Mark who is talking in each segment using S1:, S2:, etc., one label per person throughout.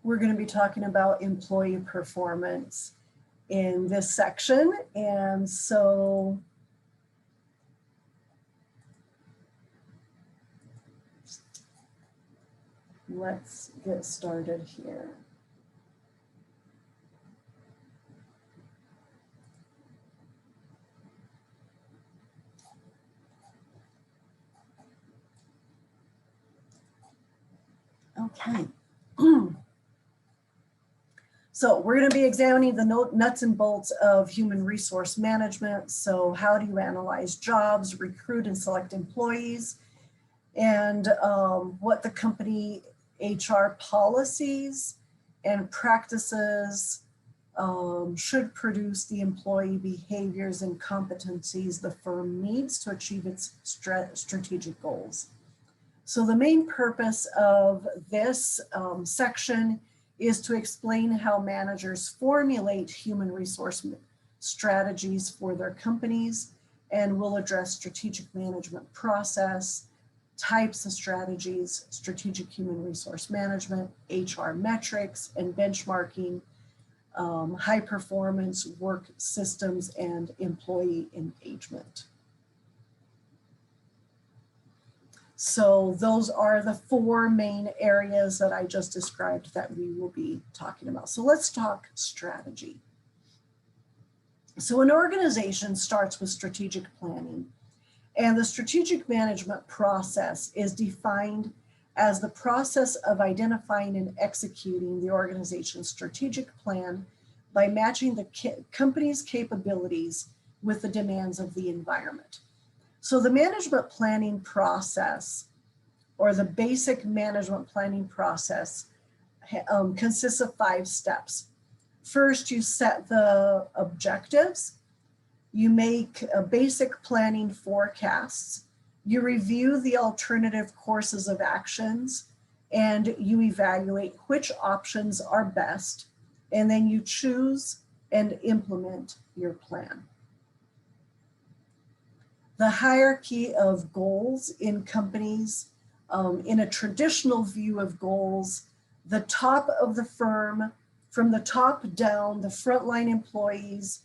S1: we're going to be talking about employee performance in this section. And so let's get started here. Okay. So we're going to be examining the nuts and bolts of human resource management. So how do you analyze jobs, recruit and select employees, and what the company HR policies and practices should produce the employee behaviors and competencies the firm needs to achieve its strategic goals. So the main purpose of this section is to explain how managers formulate human resource strategies for their companies, and will address strategic management process, types of strategies, strategic human resource management, HR metrics and benchmarking, high performance work systems, and employee engagement. So those are the four main areas that I just described that we will be talking about. So let's talk strategy. So an organization starts with strategic planning, and the strategic management process is defined as the process of identifying and executing the organization's strategic plan by matching the company's capabilities with the demands of the environment. So the management planning process, or the basic management planning process, consists of 5 steps. First, you set the objectives. You make a basic planning forecasts. You review the alternative courses of actions, and you evaluate which options are best, and then you choose and implement your plan. The hierarchy of goals in companies, in a traditional view of goals, the top of the firm, from the top down, the frontline employees,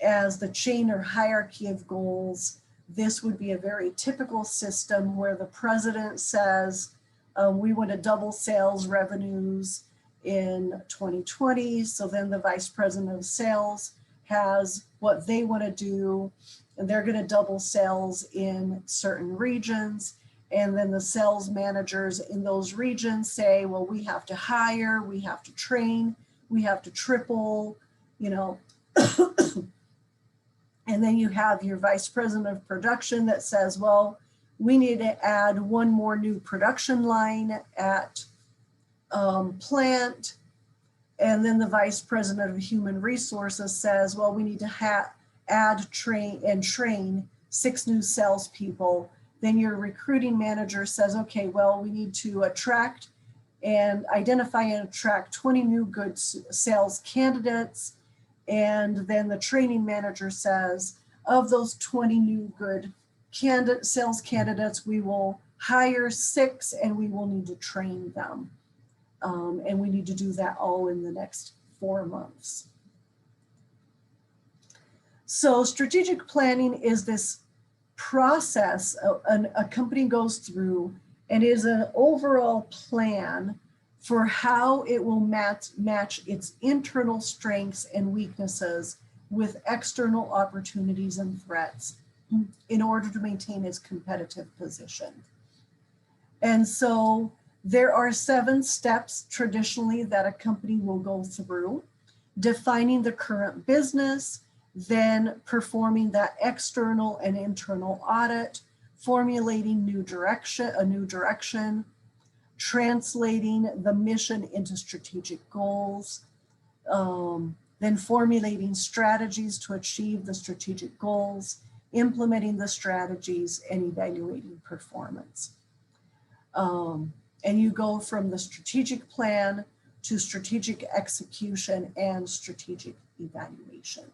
S1: as the chain or hierarchy of goals. This would be a very typical system where the president says, we want to double sales revenues in 2020. So then the vice president of sales has what they want to do, and they're going to double sales in certain regions. And then the sales managers in those regions say, well, we have to hire, we have to train, we have to triple, you know. And then you have your vice president of production that says, well, we need to add one more new production line at plant. And then the vice president of human resources says, well, we need to train 6 new salespeople. Then your recruiting manager says, okay, well, we need to attract and identify and attract 20 new good sales candidates. And then the training manager says, of those 20 new good sales candidates, we will hire 6 and we will need to train them. And we need to do that all in the next 4 months. So strategic planning is this process a company goes through, and is an overall plan for how it will match its internal strengths and weaknesses with external opportunities and threats in order to maintain its competitive position. And so there are 7 steps traditionally that a company will go through: defining the current business, then performing that external and internal audit, formulating a new direction, translating the mission into strategic goals, then formulating strategies to achieve the strategic goals, implementing the strategies, and evaluating performance. And you go from the strategic plan to strategic execution and strategic evaluation.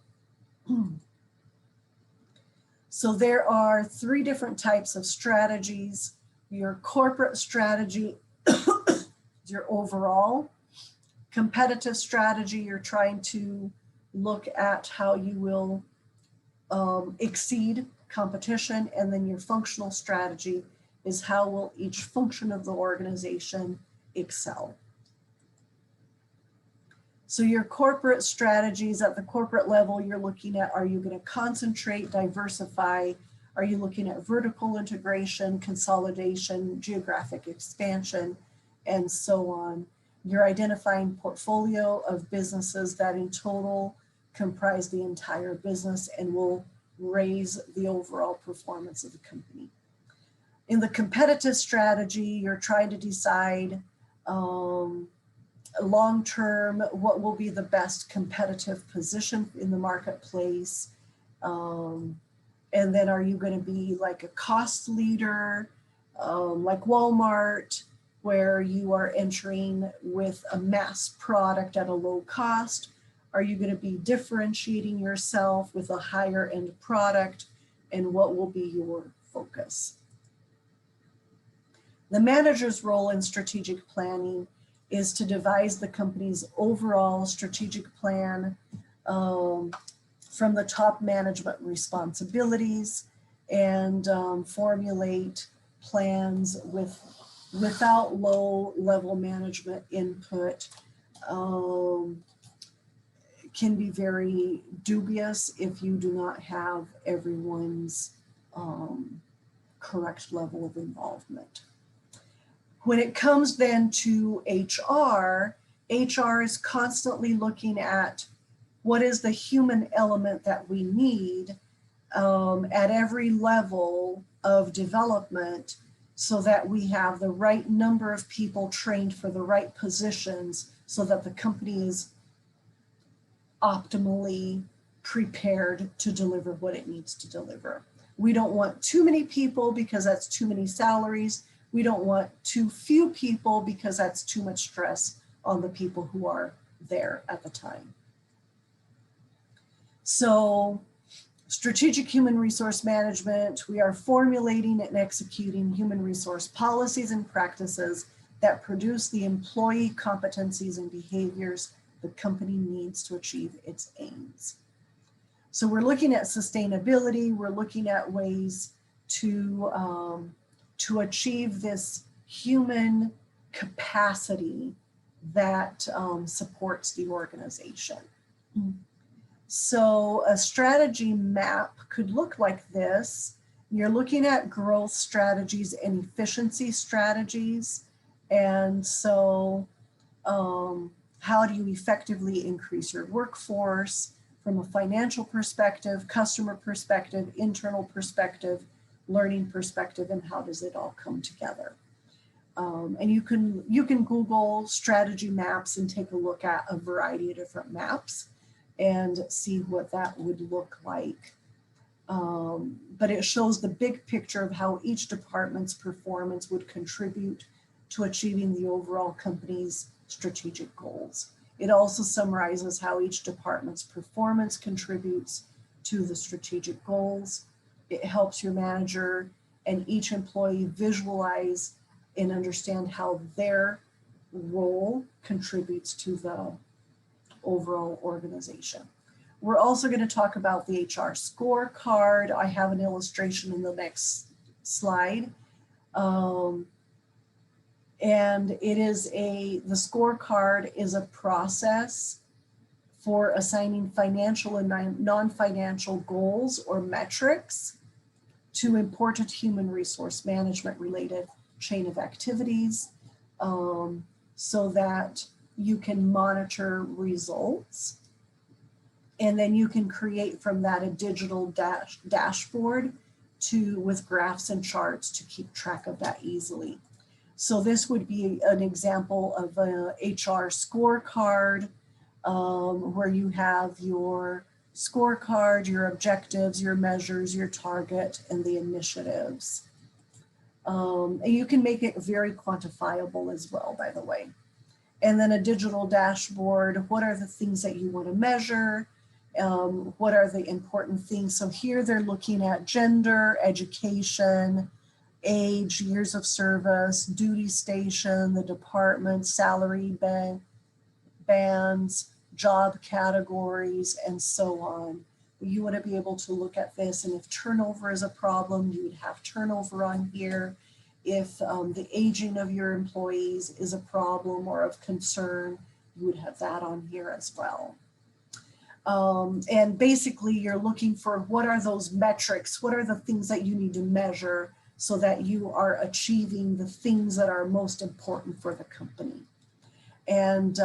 S1: So there are 3 different types of strategies: your corporate strategy, your overall. Competitive strategy, you're trying to look at how you will exceed competition. And then your functional strategy is how will each function of the organization excel. So your corporate strategies at the corporate level, you're looking at, are you going to concentrate, diversify? Are you looking at vertical integration, consolidation, geographic expansion, and so on? You're identifying portfolio of businesses that in total comprise the entire business and will raise the overall performance of the company. In the competitive strategy, you're trying to decide long-term, what will be the best competitive position in the marketplace? And then are you going to be like a cost leader, like Walmart, where you are entering with a mass product at a low cost? Are you going to be differentiating yourself with a higher end product? And what will be your focus? The manager's role in strategic planning is to devise the company's overall strategic plan from the top management responsibilities and formulate plans without low-level management input. Can be very dubious if you do not have everyone's correct level of involvement. When it comes then to HR is constantly looking at what is the human element that we need at every level of development so that we have the right number of people trained for the right positions so that the company is optimally prepared to deliver what it needs to deliver. We don't want too many people because that's too many salaries. We don't want too few people because that's too much stress on the people who are there at the time. So strategic human resource management, we are formulating and executing human resource policies and practices that produce the employee competencies and behaviors the company needs to achieve its aims. So we're looking at sustainability, we're looking at ways to achieve this human capacity that supports the organization. So a strategy map could look like this. You're looking at growth strategies and efficiency strategies. And so how do you effectively increase your workforce from a financial perspective, customer perspective, internal perspective, learning perspective, and how does it all come together? And you can Google strategy maps and take a look at a variety of different maps and see what that would look like. But it shows the big picture of how each department's performance would contribute to achieving the overall company's strategic goals. It also summarizes how each department's performance contributes to the strategic goals. It helps your manager and each employee visualize and understand how their role contributes to the overall organization. We're also going to talk about the HR scorecard. I have an illustration in the next slide. And it is the scorecard is a process for assigning financial and non-financial goals or metrics to important human resource management related chain of activities so that you can monitor results. And then you can create from that a digital dashboard with graphs and charts to keep track of that easily. So this would be an example of a HR scorecard where you have your scorecard, your objectives, your measures, your target, and the initiatives. And you can make it very quantifiable as well, by the way. And then a digital dashboard, what are the things that you want to measure? What are the important things? So here they're looking at gender, education, age, years of service, duty station, the department, salary bands, job categories, and so on. You want to be able to look at this, and if turnover is a problem, you would have turnover on here. If the aging of your employees is a problem or of concern, you would have that on here as well. And basically you're looking for what are those metrics, what are the things that you need to measure so that you are achieving the things that are most important for the company. And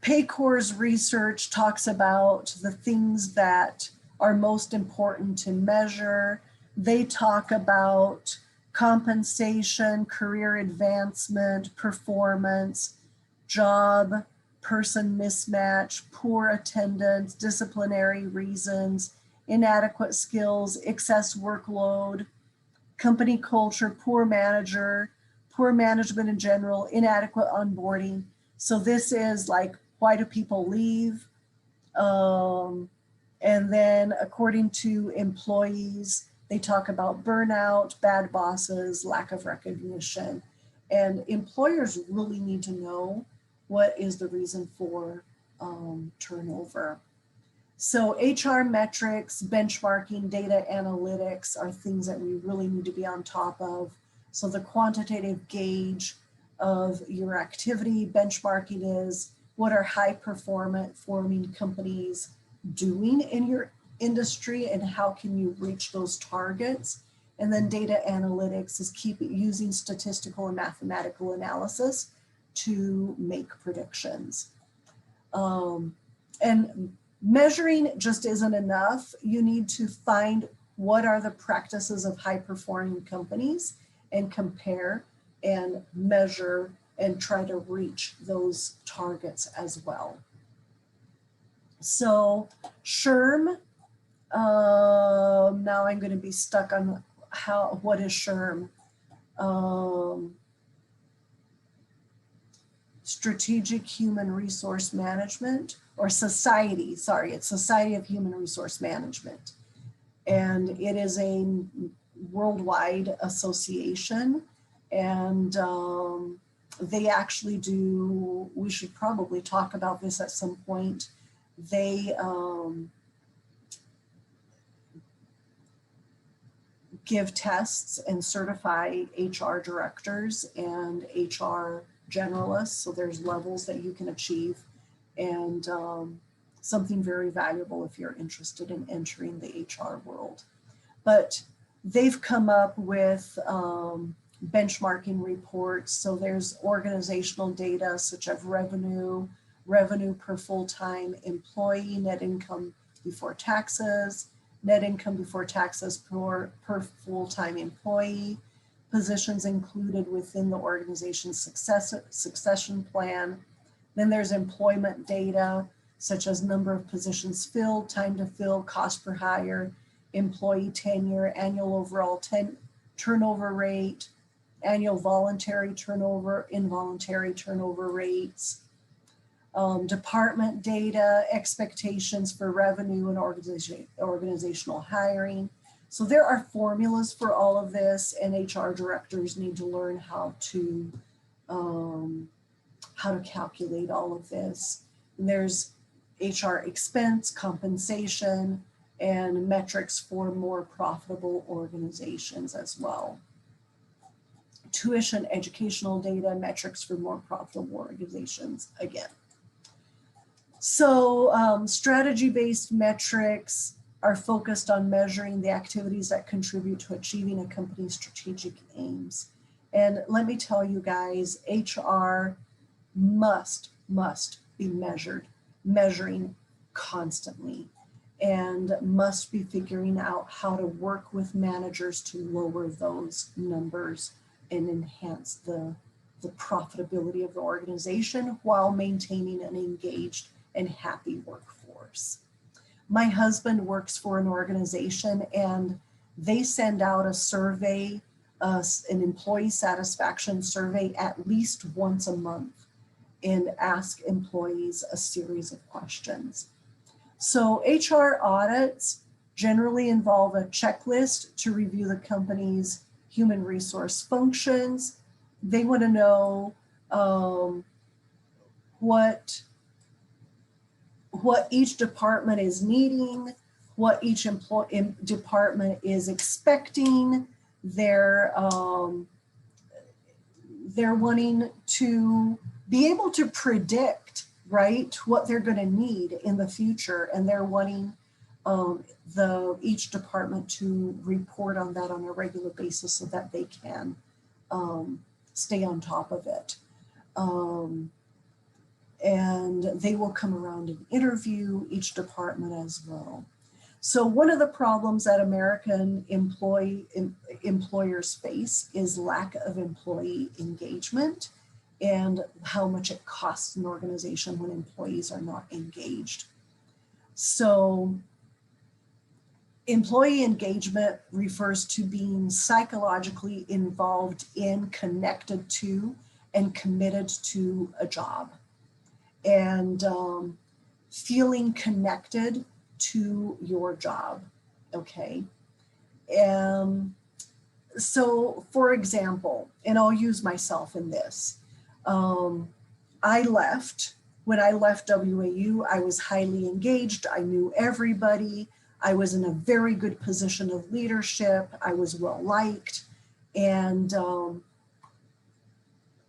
S1: Paycor's research talks about the things that are most important to measure. They talk about compensation, career advancement, performance, job, person mismatch, poor attendance, disciplinary reasons, inadequate skills, excess workload, company culture, poor management in general, inadequate onboarding. So this is like, why do people leave? And then according to employees, they talk about burnout, bad bosses, lack of recognition. And employers really need to know what is the reason for turnover. So HR metrics, benchmarking, data analytics are things that we really need to be on top of. So the quantitative gauge of your activity, benchmarking is what are high performing companies doing in your industry and how can you reach those targets. And then data analytics is keep using statistical and mathematical analysis to make predictions. And measuring just isn't enough. You need to find what are the practices of high performing companies and compare and measure and try to reach those targets as well. So SHRM, now I'm going to be stuck on what is SHRM? Strategic Human Resource Management, or Society, sorry, it's Society of Human Resource Management. And it is a worldwide association, and they actually do, we should probably talk about this at some point. They give tests and certify HR directors and HR generalists. So there's levels that you can achieve, and something very valuable if you're interested in entering the HR world. But they've come up with benchmarking reports. So there's organizational data such as revenue per full-time employee, net income before taxes, net income before taxes per full-time employee, positions included within the organization's succession plan. Then there's employment data, such as number of positions filled, time to fill, cost per hire, employee tenure, annual overall turnover rate, annual voluntary turnover, involuntary turnover rates, department data, expectations for revenue and organizational hiring. So there are formulas for all of this, and HR directors need to learn how to calculate all of this. And there's HR expense, compensation, and metrics for more profitable organizations as well. Tuition, educational data, metrics for more profitable organizations again. So strategy-based metrics are focused on measuring the activities that contribute to achieving a company's strategic aims. And let me tell you guys, HR must be measuring constantly, and must be figuring out how to work with managers to lower those numbers and enhance the profitability of the organization while maintaining an engaged and happy workforce. My husband works for an organization, and they send out a survey, an employee satisfaction survey at least once a month, and ask employees a series of questions. So HR audits generally involve a checklist to review the company's human resource functions. They want to know what each department is needing, what each department is expecting. They're wanting to be able to predict, right, what they're going to need in the future, and they're wanting each department to report on that on a regular basis so that they can stay on top of it. And they will come around and interview each department as well. So one of the problems that American employers face is lack of employee engagement and how much it costs an organization when employees are not engaged. So employee engagement refers to being psychologically involved in, connected to, and committed to a job, and feeling connected to your job, okay? So for example, and I'll use myself in this, when I left WAU, I was highly engaged, I knew everybody, I was in a very good position of leadership, I was well liked, and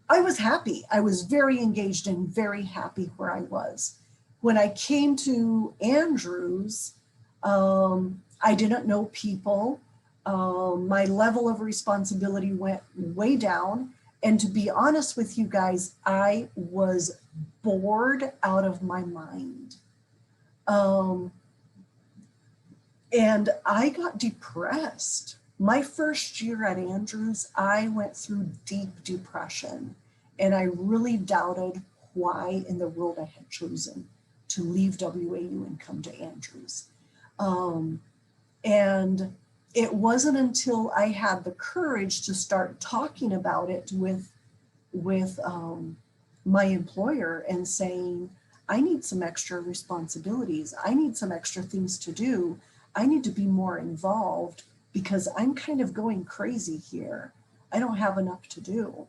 S1: I was happy. I was very engaged and very happy where I was. When I came to Andrews, I didn't know people. My level of responsibility went way down. And to be honest with you guys, I was bored out of my mind. And I got depressed. My first year at Andrews, I went through deep depression, and I really doubted why in the world I had chosen to leave WAU and come to Andrews. And it wasn't until I had the courage to start talking about it with my employer and saying, I need some extra responsibilities. I need some extra things to do. I need to be more involved because I'm kind of going crazy here. I don't have enough to do.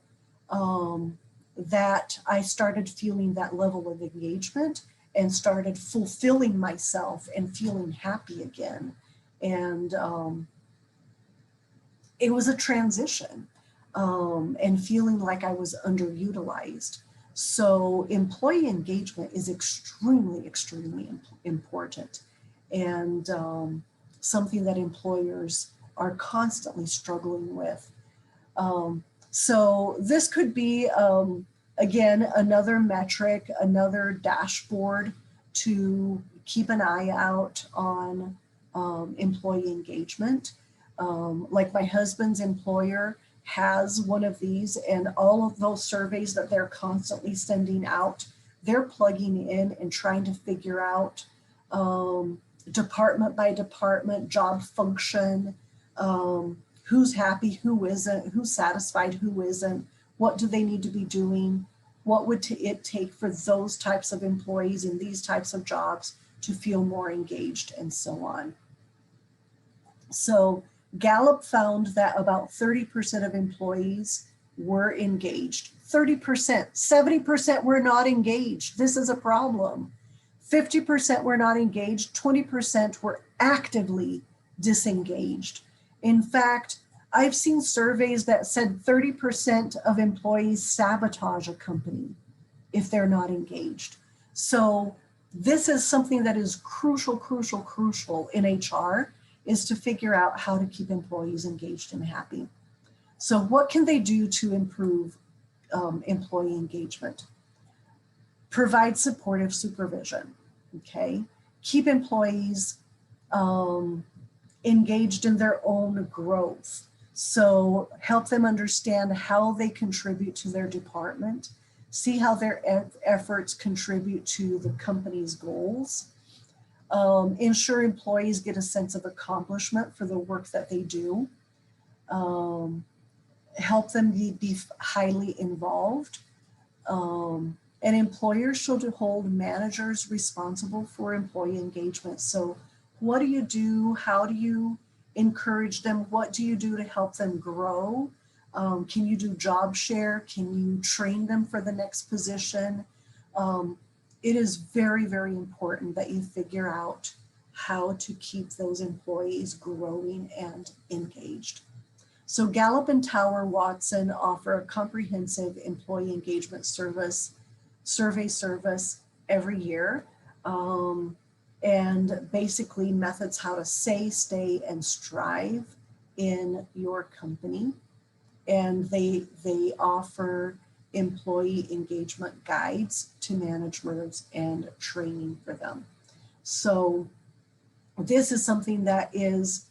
S1: That I started feeling that level of engagement and started fulfilling myself and feeling happy again. And it was a transition and feeling like I was underutilized. So employee engagement is extremely, extremely important, and something that employers are constantly struggling with. So this could be, again, another metric, another dashboard to keep an eye out on employee engagement. Like my husband's employer has one of these, and all of those surveys that they're constantly sending out, they're plugging in and trying to figure out department by department, job function, who's happy, who isn't, who's satisfied, who isn't, what do they need to be doing, what would it take for those types of employees in these types of jobs to feel more engaged, and so on. So Gallup found that about 30% of employees were engaged. 30%, 70% were not engaged. This is a problem. 50% were not engaged, 20% were actively disengaged. In fact, I've seen surveys that said 30% of employees sabotage a company if they're not engaged. So this is something that is crucial, crucial, crucial in HR, is to figure out how to keep employees engaged and happy. So what can they do to improve employee engagement? Provide supportive supervision, okay? Keep employees engaged in their own growth. So help them understand how they contribute to their department, see how their efforts contribute to the company's goals. Ensure employees get a sense of accomplishment for the work that they do. Help them be highly involved. And employers should hold managers responsible for employee engagement. So what do you do? How do you encourage them? What do you do to help them grow? Can you do job share? Can you train them for the next position? It is very, very important that you figure out how to keep those employees growing and engaged. So Gallup and Tower Watson offer a comprehensive employee engagement survey service every year. And basically methods how to say, stay, and strive in your company. And they offer employee engagement guides to managers and training for them. So this is something that is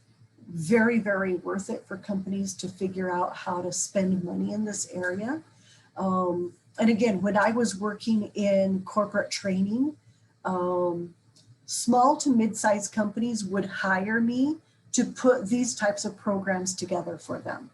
S1: very, very worth it for companies to figure out how to spend money in this area. And again, when I was working in corporate training, small to mid-sized companies would hire me to put these types of programs together for them.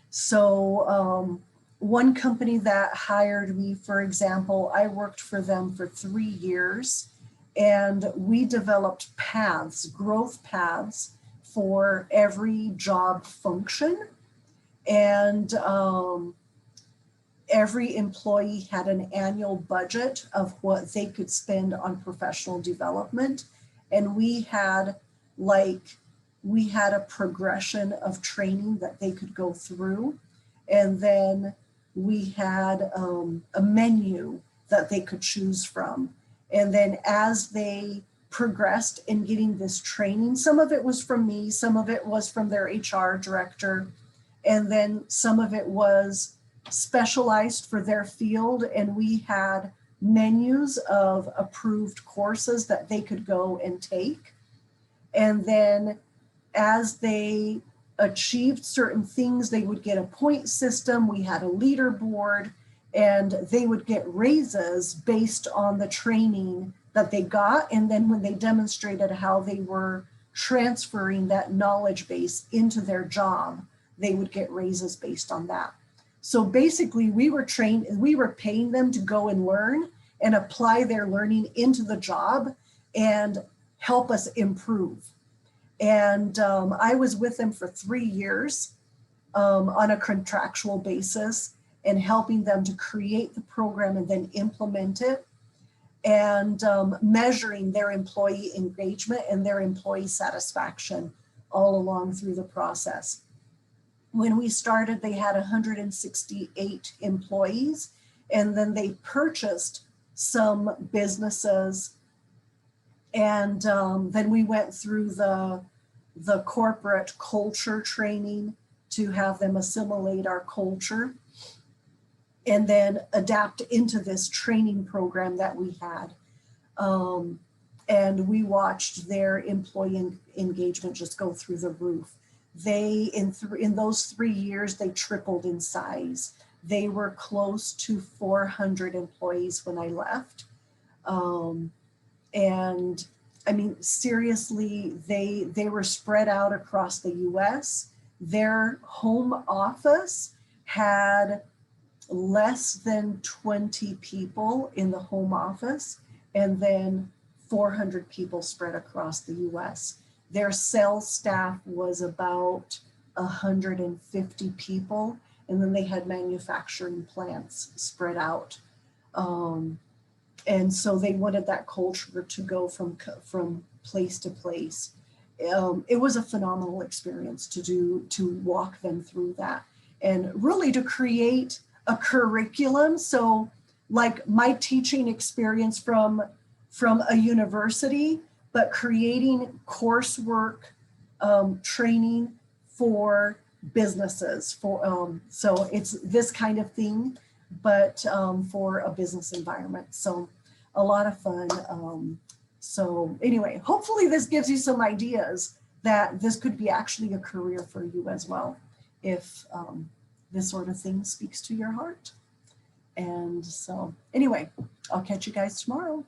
S1: So one company that hired me, for example, I worked for them for 3 years, and we developed paths, growth paths for every job function. And every employee had an annual budget of what they could spend on professional development. And we had a progression of training that they could go through. And then we had a menu that they could choose from. And then as they progressed in getting this training, some of it was from me, some of it was from their HR director, and then some of it was specialized for their field. And we had menus of approved courses that they could go and take. And then as they achieved certain things, they would get a point system. We had a leaderboard, and they would get raises based on the training that they got. And then when they demonstrated how they were transferring that knowledge base into their job, they would get raises based on that. So basically we were paying them to go and learn and apply their learning into the job and help us improve. And I was with them for 3 years on a contractual basis, and helping them to create the program and then implement it, and measuring their employee engagement and their employee satisfaction all along through the process. When we started, they had 168 employees, and then they purchased some businesses. And then we went through the corporate culture training to have them assimilate our culture, and then adapt into this training program that we had. And we watched their employee engagement just go through the roof. They, in those 3 years, they tripled in size. They were close to 400 employees when I left. And I mean, seriously, they were spread out across the US. Their home office had less than 20 people in the home office, and then 400 people spread across the US. Their sales staff was about 150 people, and then they had manufacturing plants spread out. And so they wanted that culture to go from place to place. It was a phenomenal experience to walk them through that, and really to create a curriculum. So like my teaching experience from a university, but creating coursework training for businesses. So it's this kind of thing, but for a business environment. So a lot of fun. So anyway, hopefully this gives you some ideas that this could be actually a career for you as well, if this sort of thing speaks to your heart. And so anyway, I'll catch you guys tomorrow.